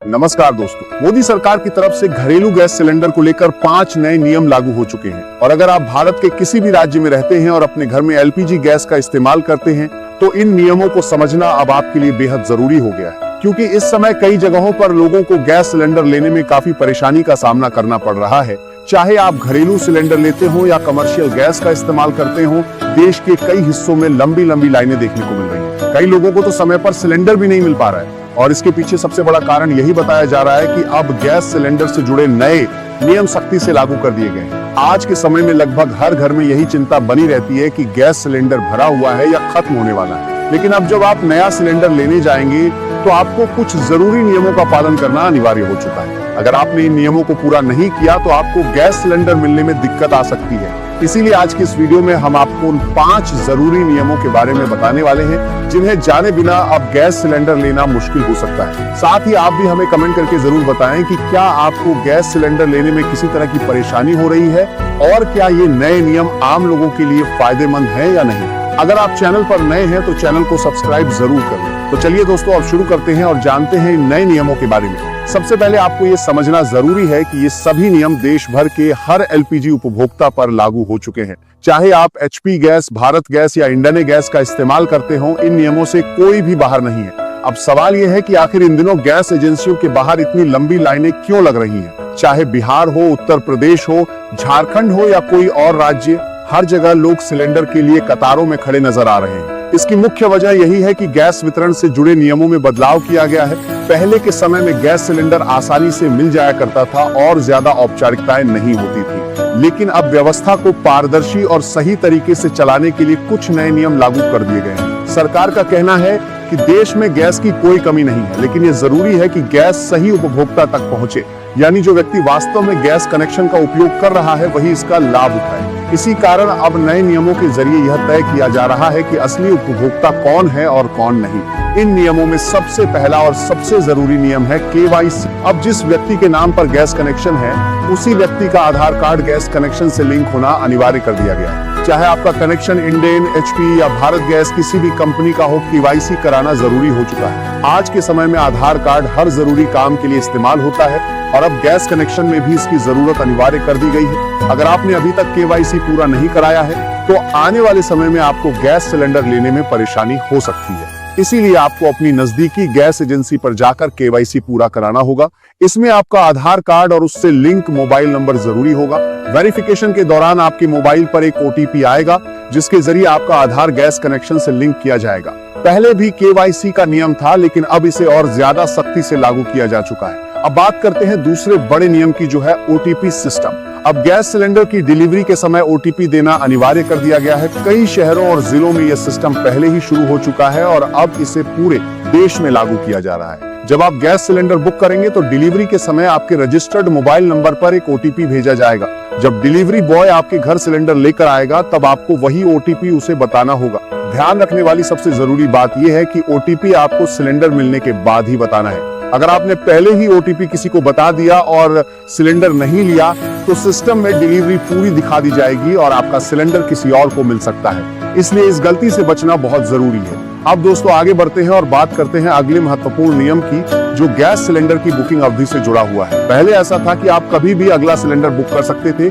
नमस्कार दोस्तों, मोदी सरकार की तरफ से घरेलू गैस सिलेंडर को लेकर 5 नए नियम लागू हो चुके हैं। और अगर आप भारत के किसी भी राज्य में रहते हैं और अपने घर में एलपीजी गैस का इस्तेमाल करते हैं तो इन नियमों को समझना अब आपके लिए बेहद जरूरी हो गया है, क्योंकि इस समय कई जगहों पर लोगों को गैस सिलेंडर लेने में काफी परेशानी का सामना करना पड़ रहा है। चाहे आप घरेलू सिलेंडर लेते हो या कमर्शियल गैस का इस्तेमाल करते हो, देश के कई हिस्सों में लंबी लंबी लाइनें देखने को मिल रही हैं। कई लोगों को तो समय पर सिलेंडर भी नहीं मिल पा रहा है और इसके पीछे सबसे बड़ा कारण यही बताया जा रहा है कि अब गैस सिलेंडर से जुड़े नए नियम सख्ती से लागू कर दिए गए हैं। आज के समय में लगभग हर घर में यही चिंता बनी रहती है कि गैस सिलेंडर भरा हुआ है या खत्म होने वाला है। लेकिन अब जब आप नया सिलेंडर लेने जाएंगे तो आपको कुछ जरूरी नियमों का पालन करना अनिवार्य हो चुका है। अगर आपने इन नियमों को पूरा नहीं किया तो आपको गैस सिलेंडर मिलने में दिक्कत आ सकती है। इसीलिए आज की इस वीडियो में हम आपको उन 5 जरूरी नियमों के बारे में बताने वाले हैं जिन्हें जाने बिना अब गैस सिलेंडर लेना मुश्किल हो सकता है। साथ ही आप भी हमें कमेंट करके जरूर बताएं कि क्या आपको गैस सिलेंडर लेने में किसी तरह की परेशानी हो रही है और क्या ये नए नियम आम लोगों के लिए फायदेमंद है या नहीं। अगर आप चैनल पर नए हैं तो चैनल को सब्सक्राइब जरूर कर लें। तो चलिए दोस्तों, अब शुरू करते हैं और जानते हैं इन नए नियमों के बारे में। सबसे पहले आपको ये समझना जरूरी है कि ये सभी नियम देश भर के हर एलपीजी उपभोक्ता पर लागू हो चुके हैं। चाहे आप एचपी गैस, भारत गैस या इंडियन गैस का इस्तेमाल करते हो, इन नियमों से कोई भी बाहर नहीं है। अब सवाल ये है कि आखिर इन दिनों गैस एजेंसियों के बाहर इतनी लंबी लाइनें क्यों लग रही हैं? चाहे बिहार हो, उत्तर प्रदेश हो, झारखंड हो या कोई और राज्य, हर जगह लोग सिलेंडर के लिए कतारों में खड़े नजर आ रहे हैं। इसकी मुख्य वजह यही है कि गैस वितरण से जुड़े नियमों में बदलाव किया गया है। पहले के समय में गैस सिलेंडर आसानी से मिल जाया करता था और ज्यादा औपचारिकताएं नहीं होती थी, लेकिन अब व्यवस्था को पारदर्शी और सही तरीके से चलाने के लिए कुछ नए नियम लागू कर दिए गए हैं। सरकार का कहना है कि देश में गैस की कोई कमी नहीं है, लेकिन ये जरूरी है कि गैस सही उपभोक्ता तक पहुंचे, यानी जो व्यक्ति वास्तव में गैस कनेक्शन का उपयोग कर रहा है वही इसका लाभ उठाए। इसी कारण अब नए नियमों के जरिए यह तय किया जा रहा है कि असली उपभोक्ता कौन है और कौन नहीं। इन नियमों में सबसे पहला और सबसे जरूरी नियम है केवाईसी। अब जिस व्यक्ति के नाम पर गैस कनेक्शन है उसी व्यक्ति का आधार कार्ड गैस कनेक्शन से लिंक होना अनिवार्य कर दिया गया है। चाहे आपका कनेक्शन इंडेन, एचपी या भारत गैस किसी भी कंपनी का हो, केवाईसी कराना जरूरी हो चुका है। आज के समय में आधार कार्ड हर जरूरी काम के लिए इस्तेमाल होता है और अब गैस कनेक्शन में भी इसकी जरूरत अनिवार्य कर दी गई है। अगर आपने अभी तक केवाईसी पूरा नहीं कराया है तो आने वाले समय में आपको गैस सिलेंडर लेने में परेशानी हो सकती है। इसीलिए आपको अपनी नजदीकी गैस एजेंसी पर जाकर केवाईसी पूरा कराना होगा। इसमें आपका आधार कार्ड और उससे लिंक मोबाइल नंबर जरूरी होगा। वेरिफिकेशन के दौरान आपके मोबाइल पर एक ओटीपी आएगा जिसके जरिए आपका आधार गैस कनेक्शन से लिंक किया जाएगा। पहले भी केवाईसी का नियम था, लेकिन अब इसे और ज्यादा सख्ती से लागू किया जा चुका है। अब बात करते हैं दूसरे बड़े नियम की, जो है ओटीपी सिस्टम। अब गैस सिलेंडर की डिलीवरी के समय ओटीपी देना अनिवार्य कर दिया गया है। कई शहरों और जिलों में यह सिस्टम पहले ही शुरू हो चुका है और अब इसे पूरे देश में लागू किया जा रहा है। जब आप गैस सिलेंडर बुक करेंगे तो डिलीवरी के समय आपके रजिस्टर्ड मोबाइल नंबर पर एक ओटीपी भेजा जाएगा। जब डिलीवरी बॉय आपके घर सिलेंडर लेकर आएगा तब आपको वही ओटीपी उसे बताना होगा। ध्यान रखने वाली सबसे जरूरी बात यह है कि ओटीपी आपको सिलेंडर मिलने के बाद ही बताना है। अगर आपने पहले ही ओटीपी किसी को बता दिया और सिलेंडर नहीं लिया तो सिस्टम में डिलीवरी पूरी दिखा दी जाएगी और आपका सिलेंडर किसी और को मिल सकता है। इसलिए इस गलती से बचना बहुत जरूरी है। अब दोस्तों आगे बढ़ते हैं और बात करते हैं अगले महत्वपूर्ण नियम की, जो गैस सिलेंडर की बुकिंग अवधि से जुड़ा हुआ है। पहले ऐसा था कि आप कभी भी अगला सिलेंडर बुक कर सकते थे,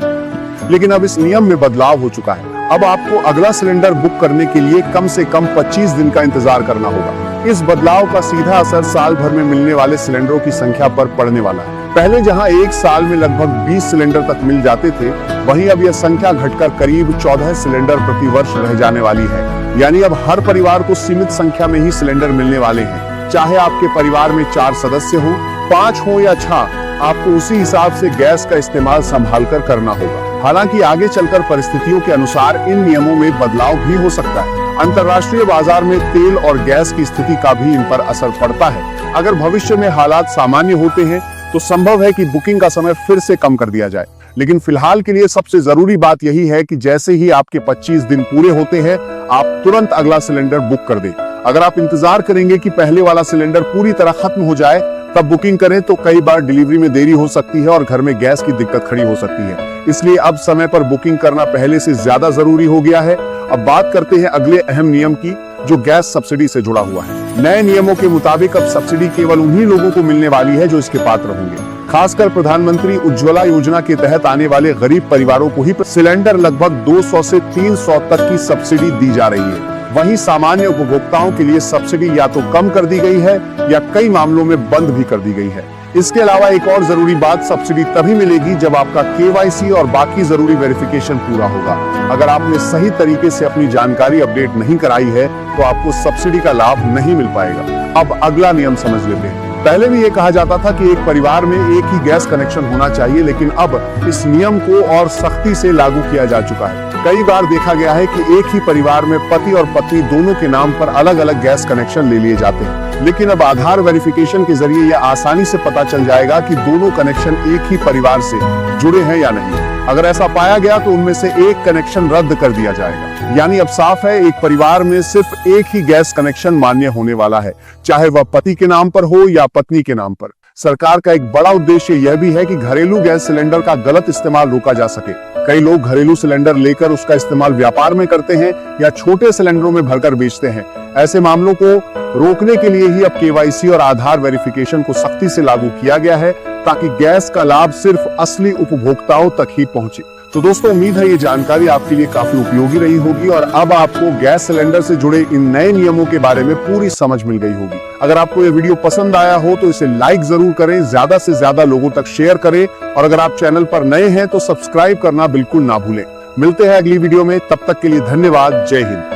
लेकिन अब इस नियम में बदलाव हो चुका है। अब आपको अगला सिलेंडर बुक करने के लिए कम से कम 25 दिन का इंतजार करना होगा। इस बदलाव का सीधा असर साल भर में मिलने वाले सिलेंडरों की संख्या पर पड़ने वाला है। पहले जहां एक साल में लगभग 20 सिलेंडर तक मिल जाते थे, वहीं अब यह संख्या घटकर करीब 14 सिलेंडर प्रति वर्ष रह जाने वाली है। यानी अब हर परिवार को सीमित संख्या में ही सिलेंडर मिलने वाले हैं। चाहे आपके परिवार में 4 सदस्य हो, 5 हो या 6, आपको उसी हिसाब से गैस का इस्तेमाल संभाल कर करना होगा। हालांकि आगे चलकर परिस्थितियों के अनुसार इन नियमों में बदलाव भी हो सकता है। अंतर्राष्ट्रीय बाजार में तेल और गैस की स्थिति का भी इन पर असर पड़ता है। अगर भविष्य में हालात सामान्य होते हैं तो संभव है कि बुकिंग का समय फिर से कम कर दिया जाए, लेकिन फिलहाल के लिए सबसे जरूरी बात यही है कि जैसे ही आपके 25 दिन पूरे होते हैं आप तुरंत अगला सिलेंडर बुक कर दें। अगर आप इंतजार करेंगे कि पहले वाला सिलेंडर पूरी तरह खत्म हो जाए तब बुकिंग करें तो कई बार डिलीवरी में देरी हो सकती है और घर में गैस की दिक्कत खड़ी हो सकती है। इसलिए अब समय पर बुकिंग करना पहले से ज्यादा जरूरी हो गया है। अब बात करते हैं अगले अहम नियम की, जो गैस सब्सिडी से जुड़ा हुआ है। नए नियमों के मुताबिक अब सब्सिडी केवल उन्हीं लोगों को मिलने वाली है जो इसके पात्र होंगे। खासकर प्रधानमंत्री उज्ज्वला योजना के तहत आने वाले गरीब परिवारों को ही सिलेंडर लगभग 200 से 300 तक की सब्सिडी दी जा रही है। वहीं सामान्य उपभोक्ताओं के लिए सब्सिडी या तो कम कर दी गई है या कई मामलों में बंद भी कर दी गई है। इसके अलावा एक और जरूरी बात, सब्सिडी तभी मिलेगी जब आपका KYC और बाकी जरूरी वेरिफिकेशन पूरा होगा। अगर आपने सही तरीके से अपनी जानकारी अपडेट नहीं कराई है तो आपको सब्सिडी का लाभ नहीं मिल पाएगा। अब अगला नियम समझ लेते हैं। पहले भी ये कहा जाता था कि एक परिवार में एक ही गैस कनेक्शन होना चाहिए, लेकिन अब इस नियम को और सख्ती से लागू किया जा चुका है। कई बार देखा गया है कि एक ही परिवार में पति और पत्नी दोनों के नाम पर अलग अलग गैस कनेक्शन ले लिए जाते हैं, लेकिन अब आधार वेरिफिकेशन के जरिए यह आसानी से पता चल जाएगा कि दोनों कनेक्शन एक ही परिवार से जुड़े हैं या नहीं। अगर ऐसा पाया गया तो उनमें से एक कनेक्शन रद्द कर दिया जाएगा। यानी अब साफ है, एक परिवार में सिर्फ एक ही गैस कनेक्शन मान्य होने वाला है, चाहे वह पति के नाम पर हो या पत्नी के नाम पर। सरकार का एक बड़ा उद्देश्य यह भी है कि घरेलू गैस सिलेंडर का गलत इस्तेमाल रोका जा सके। कई लोग घरेलू सिलेंडर लेकर उसका इस्तेमाल व्यापार में करते हैं या छोटे सिलेंडरों में भरकर बेचते हैं। ऐसे मामलों को रोकने के लिए ही अब KYC और आधार वेरिफिकेशन को सख्ती से लागू किया गया है, ताकि गैस का लाभ सिर्फ असली उपभोक्ताओं तक ही पहुंचे। तो दोस्तों, उम्मीद है ये जानकारी आपके लिए काफी उपयोगी रही होगी और अब आपको गैस सिलेंडर से जुड़े इन नए नियमों के बारे में पूरी समझ मिल गई होगी। अगर आपको ये वीडियो पसंद आया हो तो इसे लाइक जरूर करें, ज्यादा से ज्यादा लोगों तक शेयर करें और अगर आप चैनल पर नए हैं तो सब्सक्राइब करना बिल्कुल ना भूलें। मिलते हैं अगली वीडियो में, तब तक के लिए धन्यवाद। जय हिंद।